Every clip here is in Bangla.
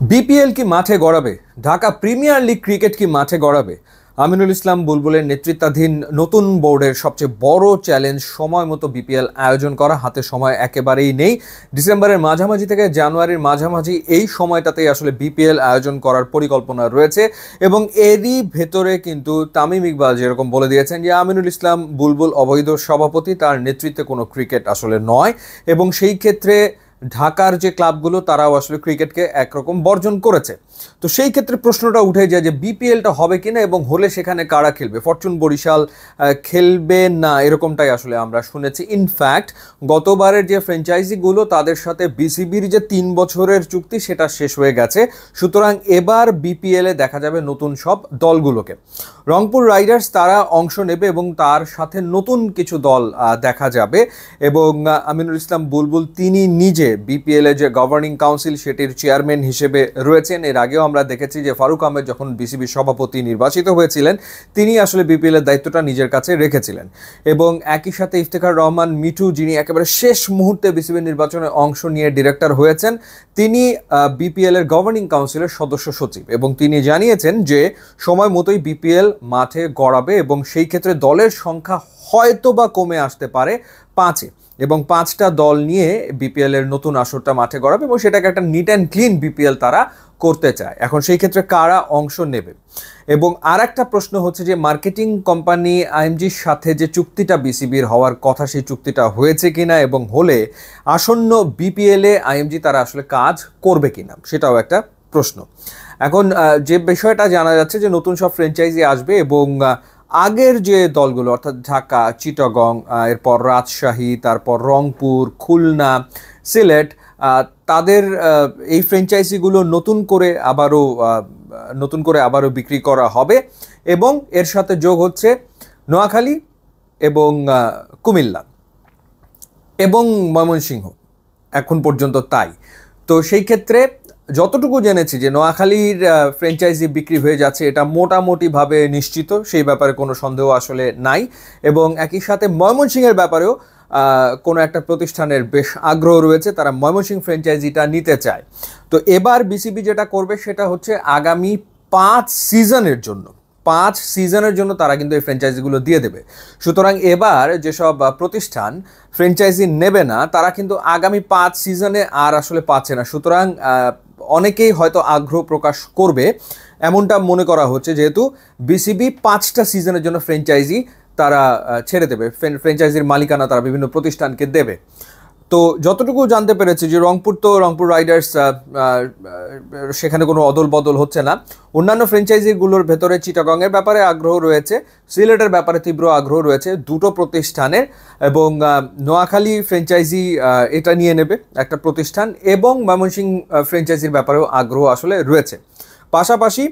বিপিএল কি মাঠে গড়াবে? ঢাকা প্রিমিয়ার লিগ ক্রিকেট কি মাঠে গড়াবে? আমিনুল ইসলাম বুলবুলের নেতৃত্বাধীন নতুন বোর্ডের সবচেয়ে বড় চ্যালেঞ্জ সময় মতো বিপিএল আয়োজন করা। হাতে সময় একেবারেই নেই। ডিসেম্বরের মাঝামাঝি থেকে জানুয়ারির মাঝামাঝি এই সময়টাতেই আসলে বিপিএল আয়োজন করার পরিকল্পনা রয়েছে এবং এরই ভেতরে কিন্তু তামিম ইকবাল যেরকম বলে দিয়েছেন যে আমিনুল ইসলাম বুলবুল অবৈধ সভাপতি, তার নেতৃত্বে কোনো ক্রিকেট আসলে নয় এবং সেই ক্ষেত্রে ঢাকার যে ক্লাবগুলো তারাও আসলে ক্রিকেটকে একরকম বর্জন করেছে। তো সেই ক্ষেত্রে প্রশ্নটা উঠে যায় যে বিপিএলটা হবে কিনা এবং হলে সেখানে কারা খেলবে। ফরচুন বরিশাল খেলবে না এরকমটাই আসলে আমরা শুনেছি। ইনফ্যাক্ট গতবারের যে ফ্র্যাঞ্চাইজিগুলো তাদের সাথে বিসিবির যে 3 বছরের চুক্তি সেটা শেষ হয়ে গেছে। সুতরাং এবার বিপিএলে দেখা যাবে নতুন সব দলগুলোকে। রংপুর রাইডার্স তারা অংশ নেবে এবং তার সাথে নতুন কিছু দল দেখা যাবে এবং আমিনুল ইসলাম বুলবুল তিনি নিজে বিপিএল-এ যে গভর্নিং কাউন্সিল সেটির চেয়ারম্যান হিসেবে রয়েছেন। এর আগেও আমরা দেখেছি যে ফারুক আহমেদ যখন বিসিবির সভাপতি নির্বাচিত হয়েছিলেন তিনি আসলে বিপিএল-এর দায়িত্বটা নিজের কাছে রেখেছিলেন এবং একই সাথে ইফতেখার রহমান মিঠু যিনি একেবারে শেষ মুহূর্তে বিসিবির নির্বাচনে অংশ নিয়ে ডিরেক্টর হয়েছেন, তিনি বিপিএল-এর গভর্নিং কাউন্সিলের সদস্য সচিব এবং তিনি জানিয়েছেন যে সময় মতোই বিপিএল মাঠে গড়াবে এবং সেই ক্ষেত্রে দলের সংখ্যা হয়তো বা কমে আসতে পারে 5-এ এবং 5টা দল নিয়ে বিপিএল এর নতুন আসরটা মাঠে গড়াবে এবং সেটাকে একটা নিট অ্যান্ড ক্লিন বিপিএল তারা করতে চায়। এখন সেই ক্ষেত্রে কারা অংশ নেবে এবং আর একটা প্রশ্ন হচ্ছে যে মার্কেটিং কোম্পানি আইএমজির সাথে যে চুক্তিটা বিসিবির হওয়ার কথা সেই চুক্তিটা হয়েছে কিনা এবং হলে আসন্ন বিপিএলে আইএমজি তারা আসলে কাজ করবে কিনা সেটাও একটা প্রশ্ন। এখন যে বিষয়টা জানা যাচ্ছে যে নতুন সব ফ্র্যাঞ্চাইজি আসবে এবং আগের যে দলগুলো অর্থাৎ ঢাকা, চিটাগং, এরপর রাজশাহী, তারপর রংপুর, খুলনা, সিলেট, তাদের এই ফ্র্যাঞ্চাইজিগুলো নতুন করে আবারও বিক্রি করা হবে এবং এর সাথে যোগ হচ্ছে নোয়াখালী এবং কুমিল্লা এবং ময়মনসিংহ এখন পর্যন্ত তাই। তো সেই ক্ষেত্রে যতটুকু জেনেছি যে নোয়াখালীর ফ্র্যাঞ্চাইজি বিক্রি হয়ে যাচ্ছে এটা মোটামুটিভাবে নিশ্চিত, সেই ব্যাপারে কোনো সন্দেহ আসলে নাই এবং একই সাথে ময়মনসিংহের ব্যাপারেও কোনো একটা প্রতিষ্ঠানের বেশ আগ্রহ রয়েছে, তারা ময়মনসিংহ ফ্র্যাঞ্চাইজিটা নিতে চায়। তো এবার বিসিবি যেটা করবে সেটা হচ্ছে আগামী 5 সিজনের জন্য তারা কিন্তু এই ফ্র্যাঞ্চাইজিগুলো দিয়ে দেবে। সুতরাং এবার যেসব প্রতিষ্ঠান ফ্র্যাঞ্চাইজি নেবে না তারা কিন্তু আগামী 5 সিজনে আর আসলে পাচ্ছে না। সুতরাং অনেকেই হয়তো আগ্রহ প্রকাশ করবে এমনটা মনে করা হচ্ছে, যেহেতু বিসিবি 5টা সিজনের জন্য ফ্র্যাঞ্চাইজি তারা ছেড়ে দেবে, ফ্র্যাঞ্চাইজির মালিকানা তারা বিভিন্ন প্রতিষ্ঠানকে দেবে। তো যতটুকু জানতে পেরেছি যে রংপুর রাইডার্স সেখানে কোনো অদল বদল হচ্ছে না। অন্যান্য ফ্র্যাঞ্চাইজিগুলোর ভেতরে চিটাগংয়ের ব্যাপারে আগ্রহ রয়েছে, সিলেটের ব্যাপারে তীব্র আগ্রহ রয়েছে দুটো প্রতিষ্ঠানের এবং নোয়াখালী ফ্র্যাঞ্চাইজি এটা নিয়ে নেবে একটা প্রতিষ্ঠান এবং ময়মনসিংহ ফ্র্যাঞ্চাইজির ব্যাপারেও আগ্রহ আসলে রয়েছে। পাশাপাশি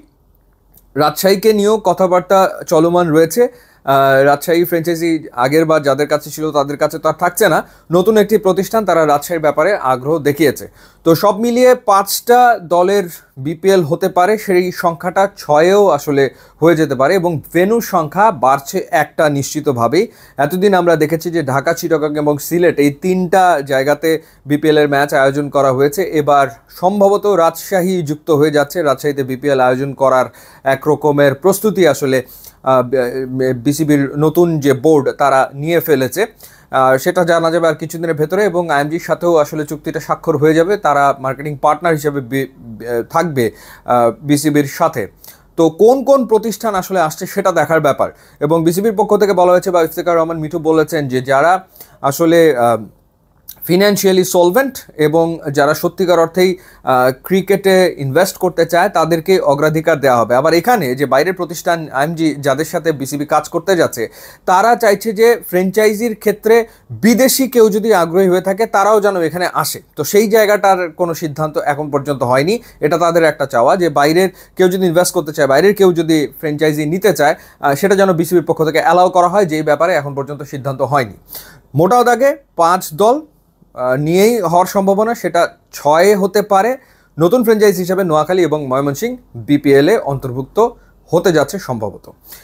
রাজশাহীকে নিয়েও কথাবার্তা চলমান রয়েছে। রাজশাহী ফ্র্যাঞ্চাইজি আগের বার যাদের কাছে ছিল তাদের কাছে তো আর থাকছে না, নতুন একটি প্রতিষ্ঠান তারা রাজশাহীর ব্যাপারে আগ্রহ দেখিয়েছে। তো সব মিলিয়ে 5টা দলের বিপিএল হতে পারে, সেই সংখ্যাটা 6-এও আসলে হয়ে যেতে পারে এবং ভেন্যুর সংখ্যা বাড়ছে একটা নিশ্চিতভাবেই। এতদিন আমরা দেখেছি যে ঢাকা, চিটাগং এবং সিলেট এই 3টা জায়গাতে বিপিএলের ম্যাচ আয়োজন করা হয়েছে। এবার সম্ভবত রাজশাহী যুক্ত হয়ে যাচ্ছে, রাজশাহীতে বিপিএল আয়োজন করার এক রকমের প্রস্তুতি আসলে বিসিবির নতুন যে বোর্ড তারা নিয়ে ফেলেছে। সেটা জানা যাবে আর কিছুদিনের ভেতরে এবং আইএমজির সাথেও আসলে চুক্তিটা স্বাক্ষর হয়ে যাবে, তারা মার্কেটিং পার্টনার হিসেবে থাকবে বিসিবির সাথে। তো কোন কোন প্রতিষ্ঠান আসলে আসছে সেটা দেখার ব্যাপার এবং বিসিবির পক্ষ থেকে বলা হয়েছে বা ইফতেখার রহমান মিঠু বলেছেন যে যারা আসলে ফিনান্সিয়ালি সলভেন্ট এবং যারা সত্যিকার অর্থেই ক্রিকেটে ইনভেস্ট করতে চায় তাদেরকে অগ্রাধিকার দেওয়া হবে। আবার এখানে যে বাইরের প্রতিষ্ঠান আইএমজি যাদের সাথে বিসিবি কাজ করতে যাচ্ছে তারা চাইছে যে ফ্র্যাঞ্চাইজির ক্ষেত্রে বিদেশি কেউ যদি আগ্রহী হয়ে থাকে তারাও যেন এখানে আসে। তো সেই জায়গাটার কোনো সিদ্ধান্ত এখন পর্যন্ত হয়নি, এটা তাদের একটা চাওয়া যে বাইরের কেউ যদি ইনভেস্ট করতে চায়, বাইরের কেউ যদি ফ্র্যাঞ্চাইজি নিতে চায় সেটা যেন বিসিবির পক্ষ থেকে অ্যালাউ করা হয়, যেই ব্যাপারে এখন পর্যন্ত সিদ্ধান্ত হয়নি। মোটা দাগে 5 দল নিয়েই হওয়ার সম্ভাবনা, সেটা 6-এ হতে পারে। নতুন ফ্র্যাঞ্চাইজি হিসেবে নোয়াখালী এবং ময়মনসিংহ বিপিএলে অন্তর্ভুক্ত হতে যাচ্ছে সম্ভবত।